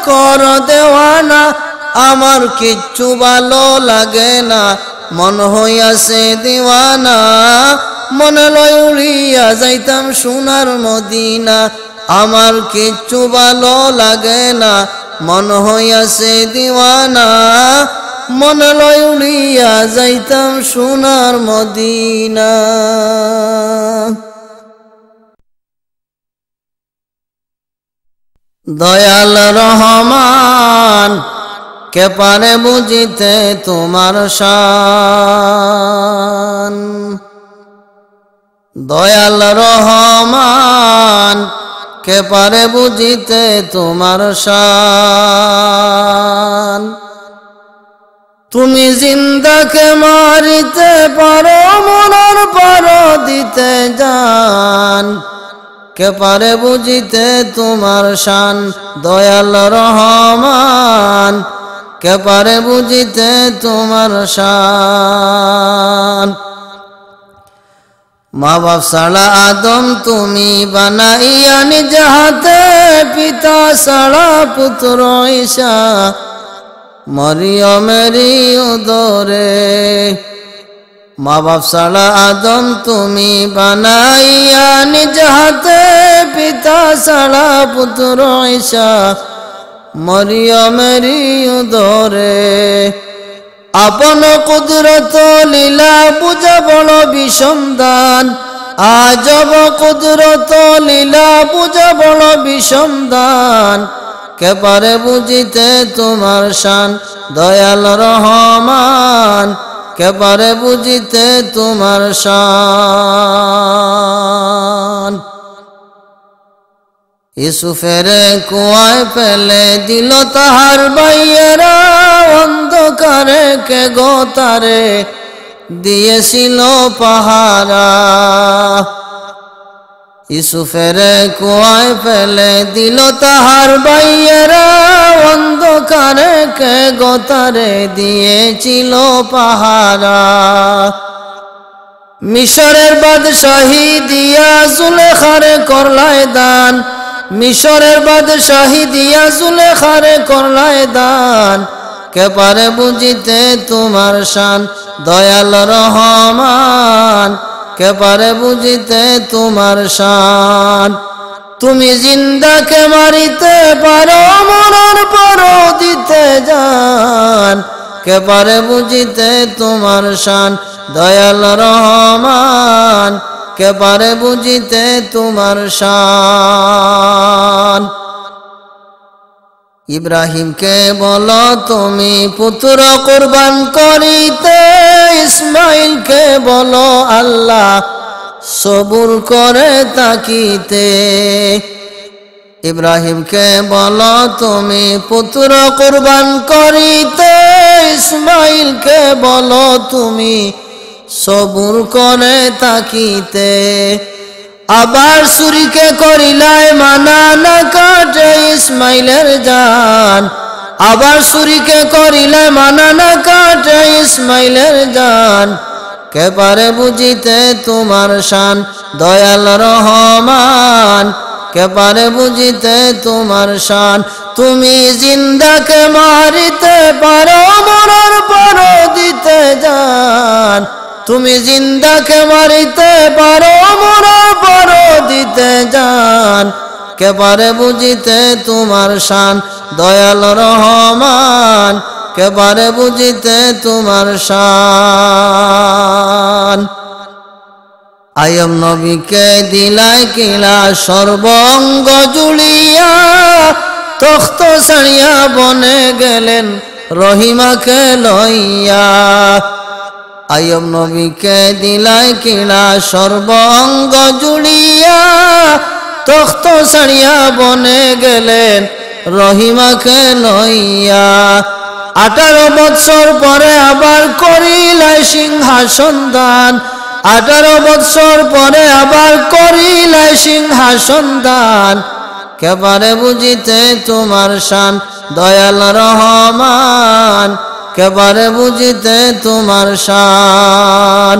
কর দেওয়ানা, আমার কিচ্ছু ভালো লাগে না, মন হইয়াছে দিওয়ানা। মনে লয় উড়িয়া যাইতাম সোনার মদিনা, আমার কিচ্ছু ভালো লাগে না, মন হইয়াছে দিওয়ানা। মনে লয় উড়িয়া যাইতাম সোনার মদিনা। দয়াল রহমান কে পারে বুঝিতে তোমার শান, দয়াল রহমান কে পারে বুঝিতে তোমার শান। তুমি জিন্দাকে মারিতে পারো, মরার পারো দিতে জান, কে পারে বুঝিতে তোমার শান। দয়াল রহমান কে পারে বুঝিতে তোমার শান। মা বাপ ছাড়া আদম তুমি বানাইয়া নিজ হাতে, পিতা ছাড়া পুত্র ঈসা মরিয়মেরই উদরে। মা বাপ ছাড়া আদম তুমি বানাইয়া নিজ হাতে, পিতা ছাড়া পুত্র ঈসা মরিয়মেরই উদরে। আপন কুদরত লীলা বুঝা বড় বিষম দান, আজব কুদরত লীলা বুঝা বড় বিষম দান, কে পারে বুঝিতে তোমার শান। দয়াল রহমান কে পারে বুঝিতে তোমার শান। ইউসুফের কুয়ায় ফেলে দিল তাহার ভাইয়েরা, অন্ধকারে কে গোতারে দিয়েছিল পাহারা। ইউসুফের কুয়ায় ফেলে দিল তাহার ভাইয়েরা, অন্ধকারে কে গোতারে দিয়েছিল পাহারা। মিশরের বাদশাহী দিয়া জুলেখারে করলায় দান, মিশরের বাদশাহী দিয়া জুলেখারে করলায় দান, কে পারে বুঝিতে তোমার শান। দয়াল রহমান কে পারে বুঝিতে তোমার শান। তুমি জিন্দাকে মারিতে পারো, মরার পরও দিতে জান, কে পারে বুঝিতে তোমার শান। দয়াল রহমান কে পারে বুঝিতে তোমার শান। ইব্রাহিমকে বলো তুমি পুত্র কুরবান করিতে, ইসমাইলকে বলো আল্লাহ সবুর করে তাকিতে। ইব্রাহিমকে বলো তুমি পুত্র কুরবান করিতে, ইসমাইলকে বলো তুমি সবুর করে তাকিতে। আবার ছুরিকে করিলায় মানা, না কাটে ইসমাইলের জান, আবার ছুরিকে করিলায় মানা, না কাটে ইসমাইলের জান, কে পারে বুঝিতে তোমার শান। দয়াল রহমান কে পারে বুঝিতে তোমার শান। তুমি জিন্দাকে মারিতে পারো, মরার পরও দিতে জান, তুমি জিন্দাকে মারিতে পারো, মরার পরও দিতে জান, কে পারে বুঝিতে তোমার শান। দয়াল রহমান কে পারে বুঝিতে তোমার শান। আয়ম নবীকে দিলাই কিলা সর্বঙ্গ জুড়িয়া, তখ্ত ছাড়িয়া বনে গেলেন রহিমাকে লইয়া। আয়ম নবীকে দিলাই কিলা সর্বঙ্গ জুড়িয়া, তখ্ত ছাড়িয়া বনে গেলেন রহিমাকে লইয়া। 18 বৎসর পরে আবার করিলাই সিংহাসন দান, 18 বৎসর পরে আবার করিলাই সিংহাসন দান, কে পারে বুঝিতে তোমার শান। দয়াল রহমান কে পারে বুঝিতে তোমার শান।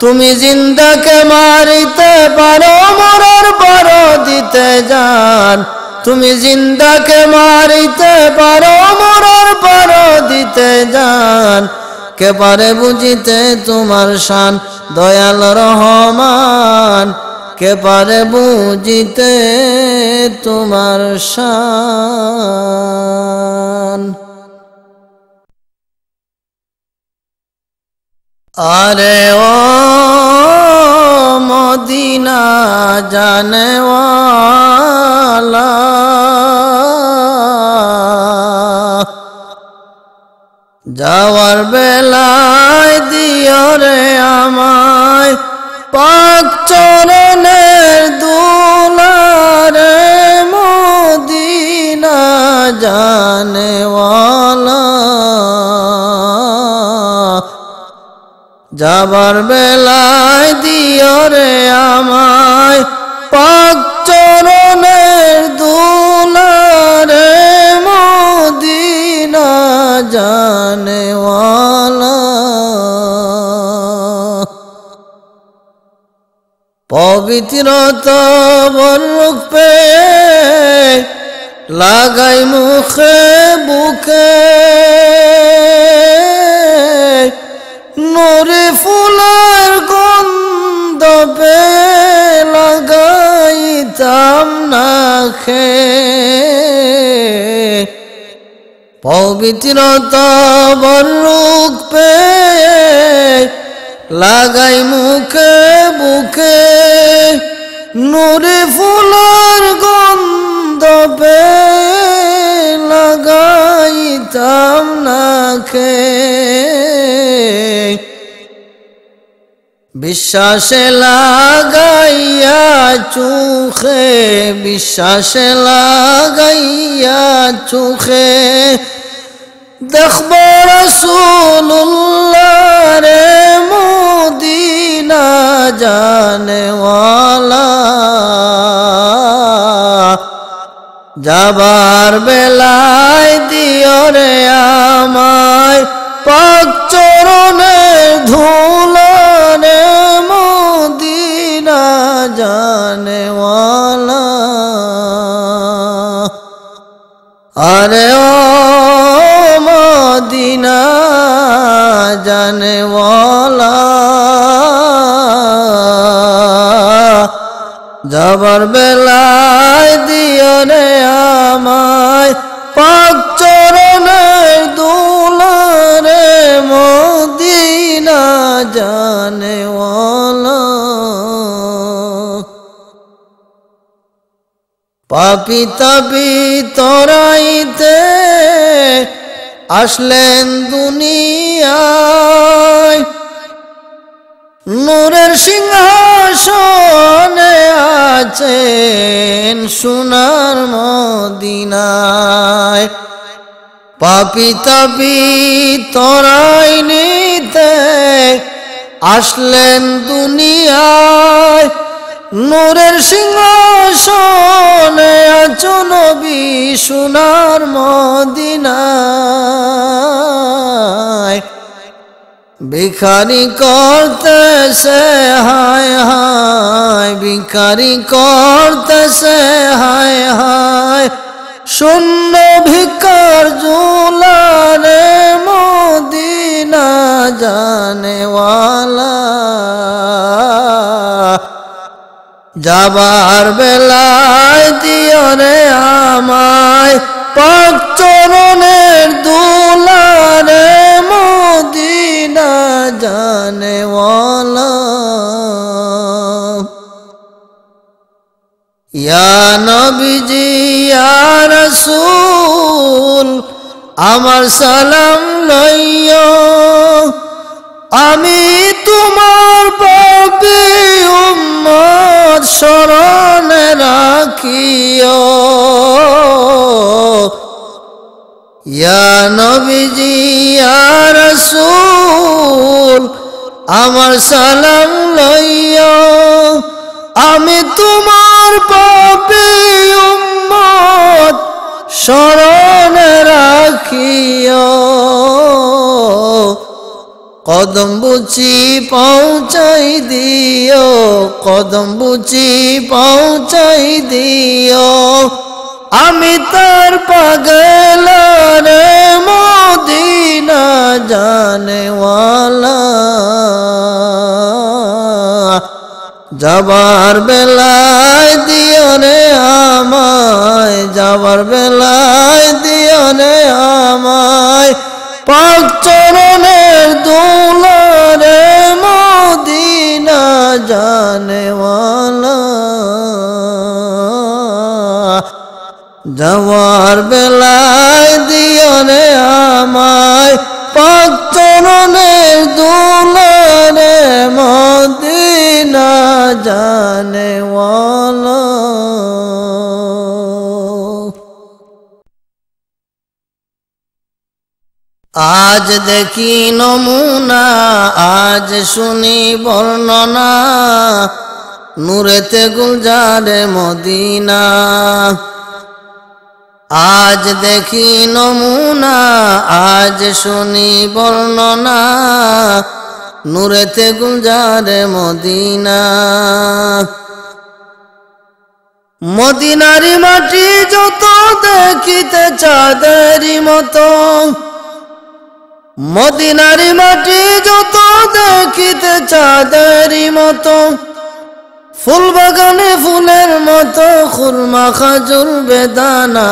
তুমি জিন্দাকে মারিতে পারো, মরার পরও দিতে জান, তুমি জিন্দাকে মারিতে পারো মরার পারো দিতে জান কে পারে বুঝিতে তোমার শান দয়াল রহমান কে পারে বুঝিতে তোমার শান আরে ও মদিনা জানেওয়ালা যাওয়ার বেলায় দিও রে আমায় পাক চরণের দুলারে মদিনা জানেওয়ালা যাবার বেলায় দিও রে আমায় পাক চরণের দুলারে মদিনা জানেওয়ালা পবিত্রতা বরুক পে লাগাই মুখে বুকে নূরে ফুলের গন্ধ পে লাগাইতাম নাখে পবিত্রতা বরুক পে লাগাই মুখে বুকে নূরে ফুলের গন্ধ পে লাগাইতাম নাখে বিশ্বাসে লাগাইয়া চোখে বিশ্বাসে লাগাইয়া চোখে দেখব রাসূলুল্লাহ রে মদিনা জানেওয়ালা যাবার বেলায় দিও রে আমায় পাক চরণের ধুলারে মদিনা জানেওয়ালা আরে ও মদিনা জানেওয়ালা যাবার বেলায় দিও রে আমায় পাক চরণের দুলারে মদিনা জানেওয়ালা পাপী তাপী তরাইতে আসলেন দুনিয়ায় নূরের সিংহাসনে আছেন সোনার মদিনায় পাপী তাপী তরাই নিতে আসলেন দুনিয়ায় নূরের সিংহাসনে আছো নবী সোনার মদিনায় ভিখারি করতেছে হায় হায় ভিখারি করতেছে হায় হায় শূন্য ভিকার জুলারে মদিনা জানেওয়ালা যাবার বেলায় দিও রে আমায় পাক চরণের দুলারে মদিনা জানেওয়ালা ইয়া নবীজি ইয়া রাসূল আমার সালাম লইও আমি তোমার পাপী উম্মত শরণে রাখিও ইয়া নবীজি ইয়া রাসূল আমার সালাম লইও আমি তোমার পাপী উম্মত শরণে রাখিও কদম বুঝি পৌঁছাই দিও কদম বুঝি পৌঁছাই দিও আমি তার পাগল রে মদিনা জানেওয়ালা যাবার বেলায় দিও রে আমায় যাবার বেলায় দিও রে আমায় পাক চরণের দুলা রে মদিনা জানেওয়ালা যাওয়ার বেলায় দিও রে আমায় পাক চরণের দুলা রে মদিনা জানেওয়ালা আজ দেখি নমুনা আজ শুনি বর্ণনা নূরেতে গুলজারে মদিনা আজ দেখি নমুনা আজ শুনি বর্ণনা নূরেতে গুলজারে মদিনা মদিনারি মাটি যত দেখিতে চাঁদেরই মতো মদিনারি মাটি যত দেখিতে চাঁদেরই মতো ফুল বাগানে ফুলের মতো খুরমা খাজুর বেদানা